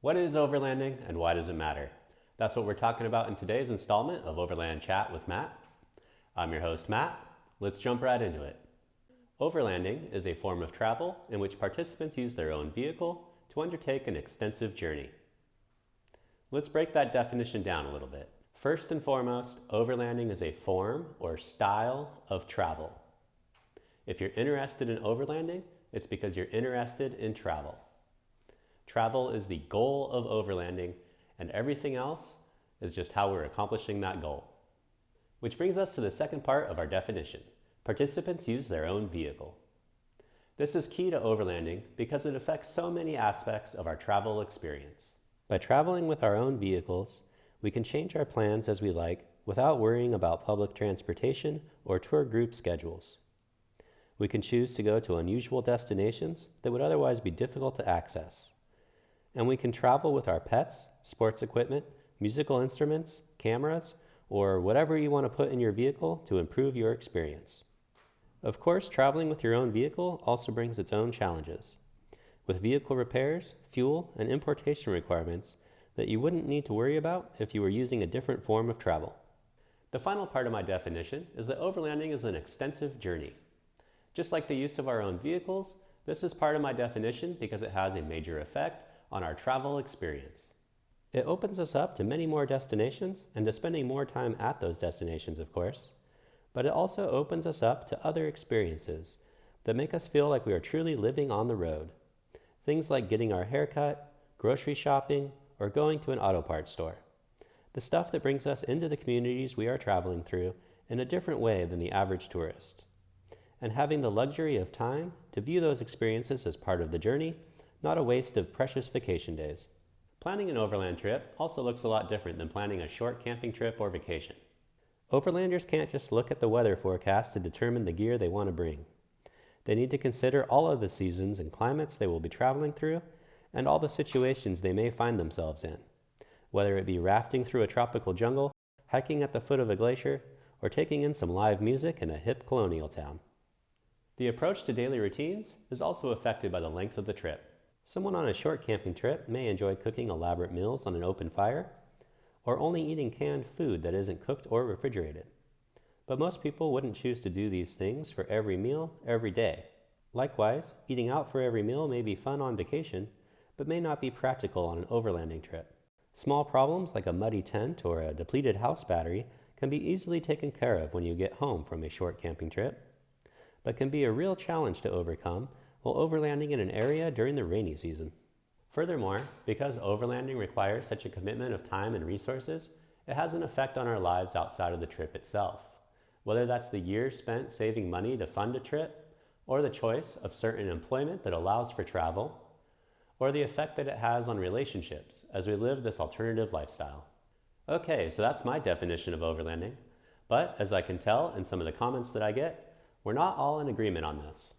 What is overlanding and why does it matter? That's what we're talking about in today's installment of Overland Chat with Matt. I'm your host, Matt. Let's jump right into it. Overlanding is a form of travel in which participants use their own vehicle to undertake an extensive journey. Let's break that definition down a little bit. First and foremost, overlanding is a form or style of travel. If you're interested in overlanding, it's because you're interested in travel. Travel is the goal of overlanding, and everything else is just how we're accomplishing that goal. Which brings us to the second part of our definition. Participants use their own vehicle. This is key to overlanding because it affects so many aspects of our travel experience. By traveling with our own vehicles, we can change our plans as we like without worrying about public transportation or tour group schedules. We can choose to go to unusual destinations that would otherwise be difficult to access. And we can travel with our pets, sports equipment, musical instruments, cameras, or whatever you want to put in your vehicle to improve your experience. Of course, traveling with your own vehicle also brings its own challenges, with vehicle repairs, fuel, and importation requirements that you wouldn't need to worry about if you were using a different form of travel. The final part of my definition is that overlanding is an extensive journey. Just like the use of our own vehicles, this is part of my definition because it has a major effect on our travel experience. It opens us up to many more destinations and to spending more time at those destinations, of course, but it also opens us up to other experiences that make us feel like we are truly living on the road. Things like getting our hair cut, grocery shopping, or going to an auto parts store. The stuff that brings us into the communities we are traveling through in a different way than the average tourist. And having the luxury of time to view those experiences as part of the journey, not a waste of precious vacation days. Planning an overland trip also looks a lot different than planning a short camping trip or vacation. Overlanders can't just look at the weather forecast to determine the gear they want to bring. They need to consider all of the seasons and climates they will be traveling through and all the situations they may find themselves in, whether it be rafting through a tropical jungle, hiking at the foot of a glacier, or taking in some live music in a hip colonial town. The approach to daily routines is also affected by the length of the trip. Someone on a short camping trip may enjoy cooking elaborate meals on an open fire, or only eating canned food that isn't cooked or refrigerated. But most people wouldn't choose to do these things for every meal, every day. Likewise, eating out for every meal may be fun on vacation, but may not be practical on an overlanding trip. Small problems like a muddy tent or a depleted house battery can be easily taken care of when you get home from a short camping trip, but can be a real challenge to overcome while overlanding in an area during the rainy season. Furthermore, because overlanding requires such a commitment of time and resources, it has an effect on our lives outside of the trip itself. Whether that's the years spent saving money to fund a trip, or the choice of certain employment that allows for travel, or the effect that it has on relationships as we live this alternative lifestyle. Okay, so that's my definition of overlanding, but as I can tell in some of the comments that I get, we're not all in agreement on this.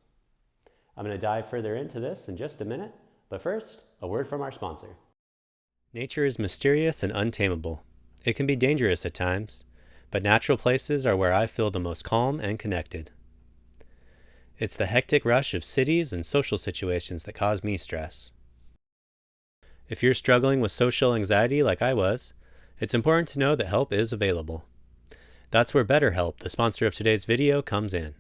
I'm going to dive further into this in just a minute, but first, a word from our sponsor. Nature is mysterious and untamable. It can be dangerous at times, but natural places are where I feel the most calm and connected. It's the hectic rush of cities and social situations that cause me stress. If you're struggling with social anxiety like I was, it's important to know that help is available. That's where BetterHelp, the sponsor of today's video, comes in.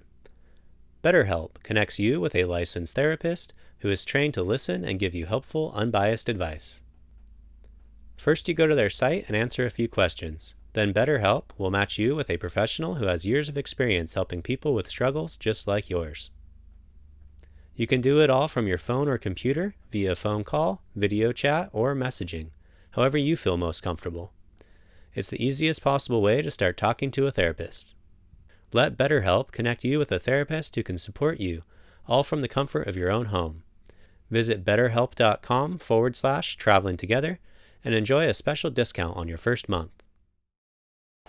BetterHelp connects you with a licensed therapist who is trained to listen and give you helpful, unbiased advice. First, you go to their site and answer a few questions. Then BetterHelp will match you with a professional who has years of experience helping people with struggles just like yours. You can do it all from your phone or computer, via phone call, video chat, or messaging, however you feel most comfortable. It's the easiest possible way to start talking to a therapist. Let BetterHelp connect you with a therapist who can support you, all from the comfort of your own home. Visit betterhelp.com/traveling together and enjoy a special discount on your first month.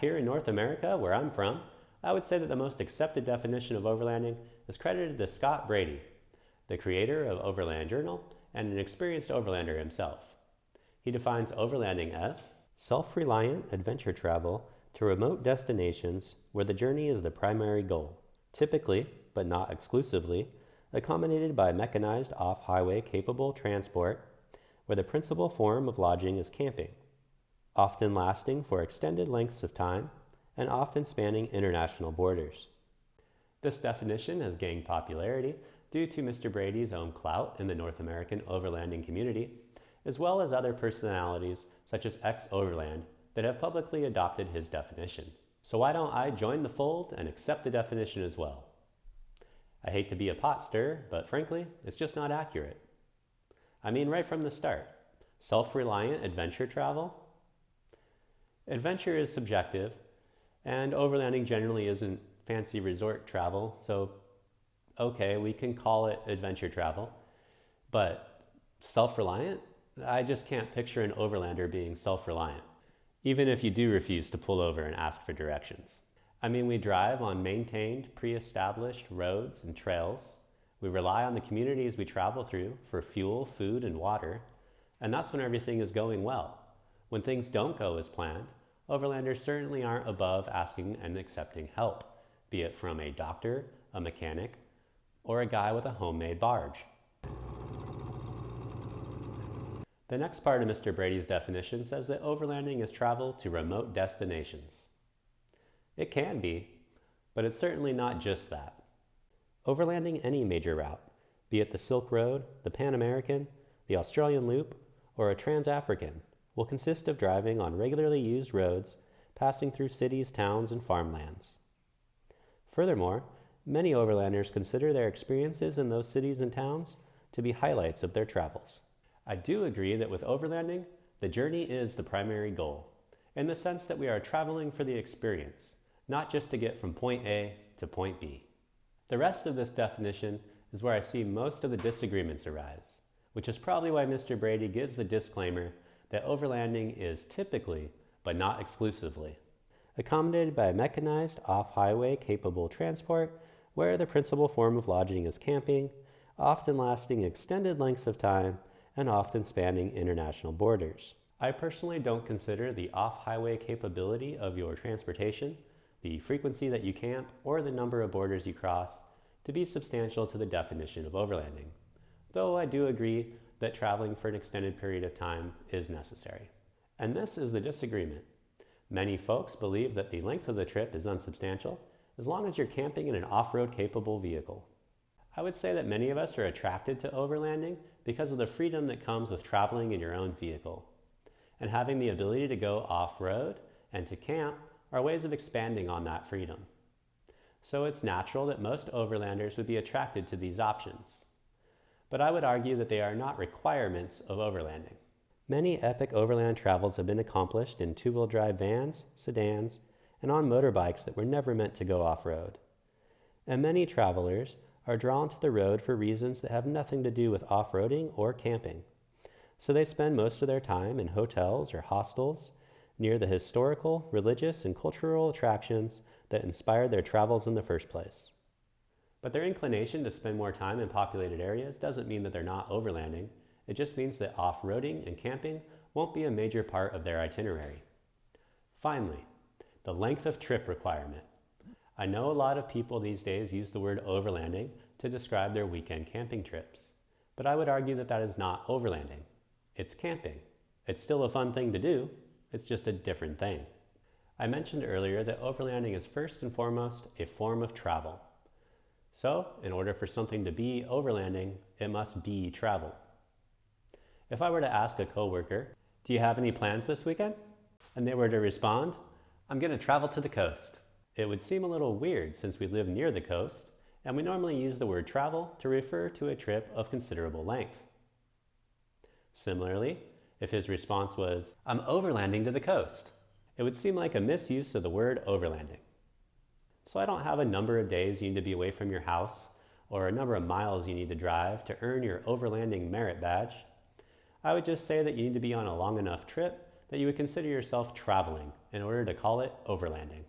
Here in North America, where I'm from, I would say that the most accepted definition of overlanding is credited to Scott Brady, the creator of Overland Journal and an experienced overlander himself. He defines overlanding as self-reliant adventure travel to remote destinations where the journey is the primary goal, typically, but not exclusively, accommodated by mechanized off-highway capable transport where the principal form of lodging is camping, often lasting for extended lengths of time and often spanning international borders. This definition has gained popularity due to Mr. Brady's own clout in the North American overlanding community, as well as other personalities such as Is Overland that have publicly adopted his definition. So why don't I join the fold and accept the definition as well? I hate to be a pot stirrer, but frankly, it's just not accurate. I mean, right from the start, self-reliant adventure travel? Adventure is subjective, and overlanding generally isn't fancy resort travel, so okay, we can call it adventure travel, but self-reliant? I just can't picture an overlander being self-reliant, even if you do refuse to pull over and ask for directions. I mean, we drive on maintained, pre-established roads and trails. We rely on the communities we travel through for fuel, food, and water, and that's when everything is going well. When things don't go as planned, overlanders certainly aren't above asking and accepting help, be it from a doctor, a mechanic, or a guy with a homemade barge. The next part of Mr. Brady's definition says that overlanding is travel to remote destinations. It can be, but it's certainly not just that. Overlanding any major route, be it the Silk Road, the Pan American, the Australian Loop, or a Trans-African, will consist of driving on regularly used roads, passing through cities, towns, and farmlands. Furthermore, many overlanders consider their experiences in those cities and towns to be highlights of their travels. I do agree that with overlanding, the journey is the primary goal, in the sense that we are traveling for the experience, not just to get from point A to point B. The rest of this definition is where I see most of the disagreements arise, which is probably why Mr. Brady gives the disclaimer that overlanding is typically, but not exclusively, accommodated by mechanized off-highway capable transport where the principal form of lodging is camping, often lasting extended lengths of time and often spanning international borders. I personally don't consider the off-highway capability of your transportation, the frequency that you camp, or the number of borders you cross to be substantial to the definition of overlanding, though I do agree that traveling for an extended period of time is necessary. And this is the disagreement. Many folks believe that the length of the trip is unsubstantial as long as you're camping in an off-road capable vehicle. I would say that many of us are attracted to overlanding because of the freedom that comes with traveling in your own vehicle. And having the ability to go off-road and to camp are ways of expanding on that freedom. So it's natural that most overlanders would be attracted to these options. But I would argue that they are not requirements of overlanding. Many epic overland travels have been accomplished in two-wheel drive vans, sedans, and on motorbikes that were never meant to go off-road. And many travelers are drawn to the road for reasons that have nothing to do with off-roading or camping. So they spend most of their time in hotels or hostels near the historical, religious, and cultural attractions that inspired their travels in the first place. But their inclination to spend more time in populated areas doesn't mean that they're not overlanding. It just means that off-roading and camping won't be a major part of their itinerary. Finally, the length of trip requirement. I know a lot of people these days use the word overlanding to describe their weekend camping trips, but I would argue that that is not overlanding. It's camping. It's still a fun thing to do, it's just a different thing. I mentioned earlier that overlanding is first and foremost a form of travel. So, in order for something to be overlanding, it must be travel. If I were to ask a coworker, "Do you have any plans this weekend?" and they were to respond, "I'm going to travel to the coast," it would seem a little weird since we live near the coast, and we normally use the word travel to refer to a trip of considerable length. Similarly, if his response was, "I'm overlanding to the coast," it would seem like a misuse of the word overlanding. So I don't have a number of days you need to be away from your house or a number of miles you need to drive to earn your overlanding merit badge. I would just say that you need to be on a long enough trip that you would consider yourself traveling in order to call it overlanding.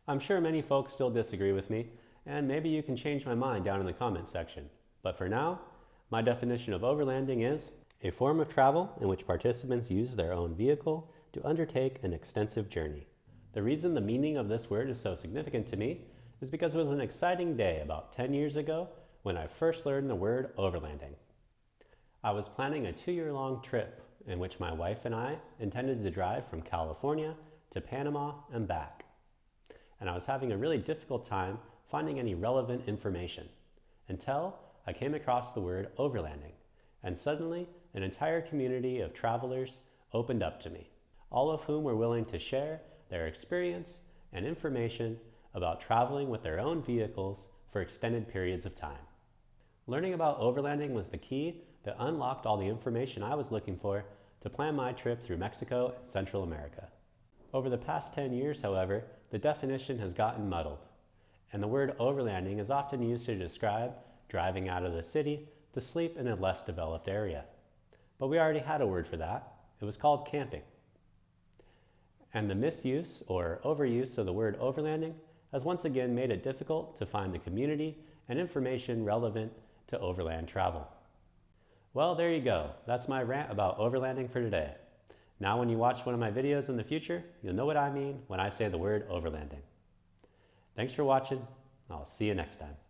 I'm sure many folks still disagree with me, and maybe you can change my mind down in the comments section. But for now, my definition of overlanding is a form of travel in which participants use their own vehicle to undertake an extensive journey. The reason the meaning of this word is so significant to me is because it was an exciting day about 10 years ago when I first learned the word overlanding. I was planning a 2-year-long trip in which my wife and I intended to drive from California to Panama and back. And I was having a really difficult time finding any relevant information until I came across the word overlanding, and suddenly an entire community of travelers opened up to me, all of whom were willing to share their experience and information about traveling with their own vehicles for extended periods of time. Learning about overlanding was the key that unlocked all the information I was looking for to plan my trip through Mexico and Central America. Over the past 10 years, however, the definition has gotten muddled, and the word overlanding is often used to describe driving out of the city to sleep in a less developed area. But we already had a word for that. It was called camping. And the misuse or overuse of the word overlanding has once again made it difficult to find the community and information relevant to overland travel. Well, there you go. That's my rant about overlanding for today. Now when you watch one of my videos in the future, you'll know what I mean when I say the word overlanding. Thanks for watching. I'll see you next time.